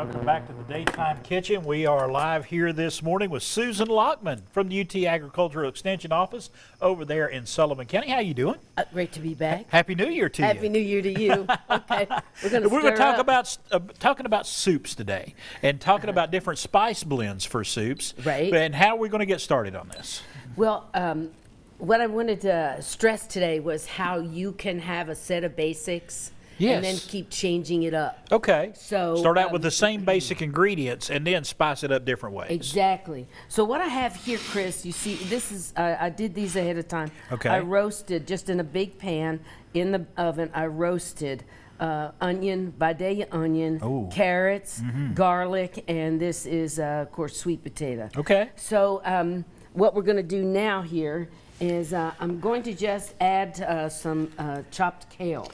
Welcome back to the Daytime Kitchen. We are live here this morning with Susan Lachmann from the UT Agricultural Extension office over there in Sullivan County. How you doing? Great to be back. Happy New Year to you. Happy New Year to you. Okay, we're going to talk about talking about soups today and talking about different spice blends for soups. Right. And how are we going to get started on this? Well, what I wanted to stress today was how you can have a set of basics. Yes. And then keep changing it up. Okay. So start out with the same basic ingredients and then spice it up different ways. Exactly. So what I have here, Chris, you see, this is I did these ahead of time. Okay. I roasted just in a big pan in the oven. I roasted onion, Vidalia onion, carrots, garlic, and this is of course sweet potato. Okay. So what we're going to do now here is I'm going to just add some chopped kale.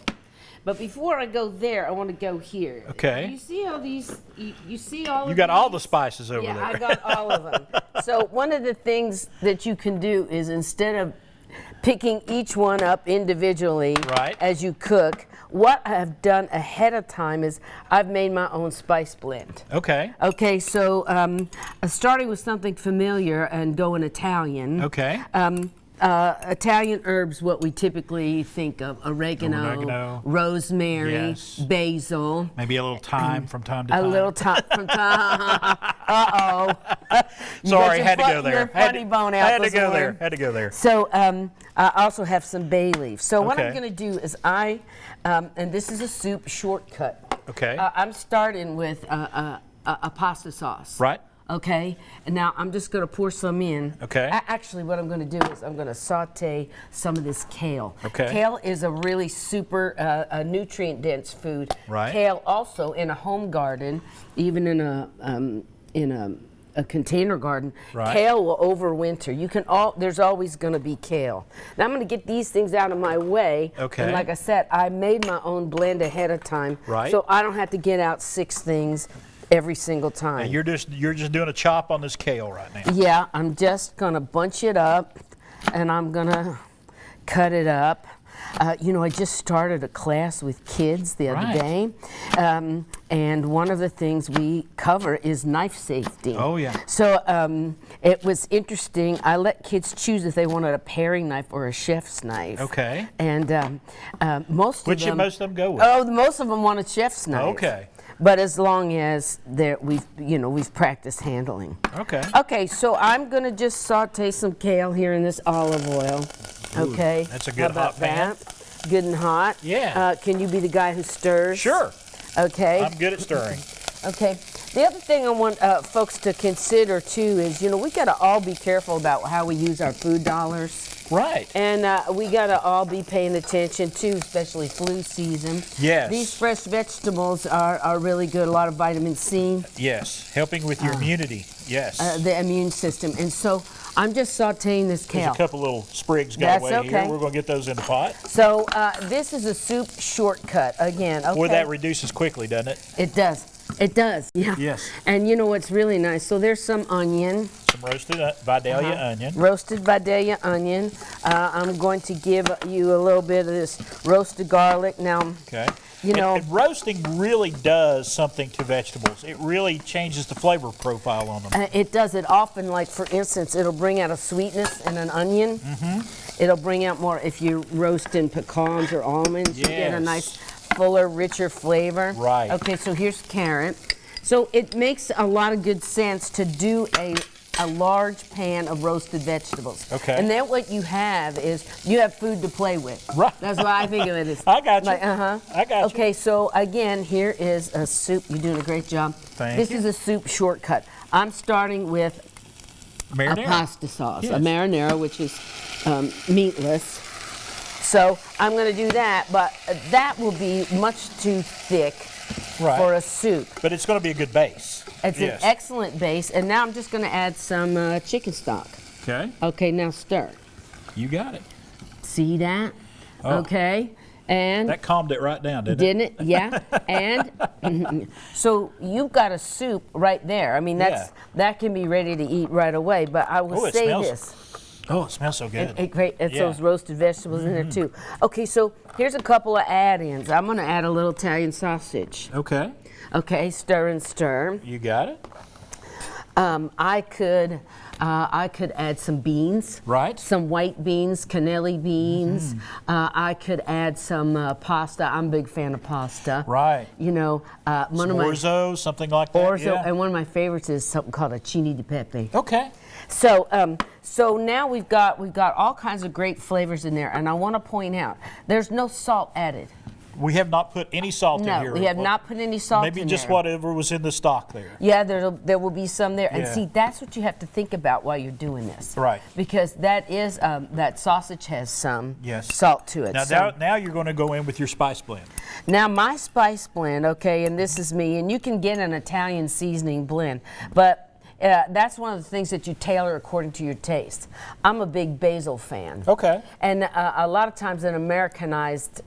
But before I go there, I want to go here. Okay. You see all these? You see all of these? You got all the spices over there. Yeah, I got all of them. So one of the things that you can do is instead of picking each one up individually as you cook, what I have done ahead of time is I've made my own spice blend. Okay. Okay, so starting with something familiar and going Italian. Okay. Italian herbs, what we typically think of: oregano, rosemary, basil. Maybe a little thyme from time to time. A little thyme from time. Sorry, had to go there. Had to go there. So I also have some bay leaf. So what I'm going to do is and this is a soup shortcut. Okay. I'm starting with a pasta sauce. Right. Okay, and now I'm just going to pour some in. Okay. Actually, what I'm going to do is I'm going to saute some of this kale. Okay. Kale is a really super nutrient-dense food. Right. Kale also in a home garden, even in a container garden, kale will overwinter. You can there's always going to be kale. Now I'm going to get these things out of my way. Okay. And like I said, I made my own blend ahead of time. Right. So I don't have to get out 6 things every single time. And you're just doing a chop on this kale right now. Yeah, I'm just gonna bunch it up and I'm gonna cut it up. You know, I just started a class with kids the other day, and one of the things we cover is knife safety. Oh yeah. So it was interesting. I let kids choose if they wanted a paring knife or a chef's knife. Okay. And most of them go with? Oh, most of them want a chef's knife. Okay. But as long as we've practiced handling. Okay. Okay, so I'm gonna just saute some kale here in this olive oil. Ooh, okay. That's a good hot pan. Good and hot. Yeah. Can you be the guy who stirs? Sure. Okay. I'm good at stirring. Okay. The other thing I want folks to consider too is, we gotta all be careful about how we use our food dollars. Right. And we gotta all be paying attention too, especially flu season. Yes. These fresh vegetables are really good. A lot of vitamin C. Yes. Helping with your immunity. Yes. The immune system. And so I'm just sauteing this kale. There's a couple little sprigs got away here. We're going to get those in the pot. So this is a soup shortcut again. Okay. Boy, that reduces quickly, doesn't it? It does. It does. Yeah. Yes. And you know what's really nice? So there's some onion. Some roasted Vidalia onion. Roasted Vidalia onion. I'm going to give you a little bit of this roasted garlic. Now, and roasting really does something to vegetables. It really changes the flavor profile on them. It does. It often, like for instance, it'll bring out a sweetness in an onion. It'll bring out more if you roast in pecans or almonds. You get a nice, fuller, richer flavor. Right. Okay, so here's carrot. So it makes a lot of good sense to do a large pan of roasted vegetables. Okay. And then what you have is you have food to play with. Right. That's what I think of it as. I got you. I got you. Okay, so again, here is a soup. You're doing a great job. Thank you. This is a soup shortcut. I'm starting with marinara. A pasta sauce, a marinara, which is meatless. So I'm going to do that, but that will be much too thick for a soup. But it's going to be a good base. It's an excellent base, and now I'm just going to add some chicken stock. Okay. Okay, now stir. You got it. See that? Oh. Okay. And that calmed it right down, didn't it? Yeah. And so you've got a soup right there. I mean, that can be ready to eat right away. But I will say this. Oh, it smells so good. Great. It's Yeah. those roasted vegetables in there too. Okay, so here's a couple of add-ins. I'm going to add a little Italian sausage. Okay. Okay, stir and stir. You got it. I could add some beans. Right. Some white beans, cannelli beans. I could add some pasta. I'm a big fan of pasta. Right. You know, one of my Orzo, something like that. orzo, Yeah. and one of my favorites is something called a chini di pepe. Okay. So, so now we've got all kinds of great flavors in there, and I want to point out there's no salt added. We have not put any salt in here. No, we have not put any salt in Maybe just there. whatever was in the stock there. Yeah, there will be some there, and Yeah. see, that's what you have to think about while you're doing this. Right. Because that is that sausage has some Yes. salt to it. Now you're going to go in with your spice blend. Now my spice blend, okay, and this is me, and you can get an Italian seasoning blend, but that's one of the things that you tailor according to your taste. I'm a big basil fan. Okay. And a lot of times in Americanized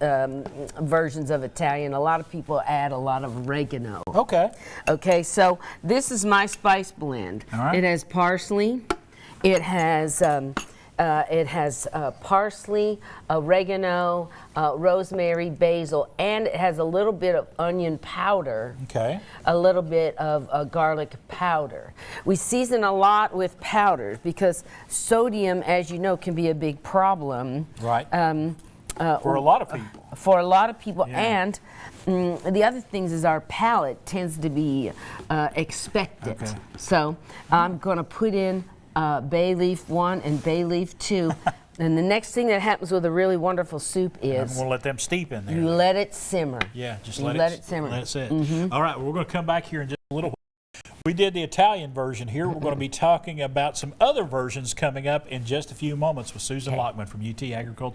versions of Italian, a lot of people add a lot of oregano. Okay. Okay, so this is my spice blend. All right. It has parsley. It has parsley, oregano, rosemary, basil, and it has a little bit of onion powder. Okay. A little bit of garlic powder. We season a lot with powders because sodium, as you know, can be a big problem. Right. For a lot of people. For a lot of people, Yeah. and the other things is our palate tends to be expectant. Okay. So I'm going to put in bay leaf 1 and bay leaf 2. And the next thing that happens with a really wonderful soup I'm is going to let them steep in there. you let it simmer. Yeah, just You let it simmer. Let it sit. All right, well, we're going to come back here in just a little while. We did the Italian version here. We're going to be talking about some other versions coming up in just a few moments with Susan Lachmann from UT Agriculture.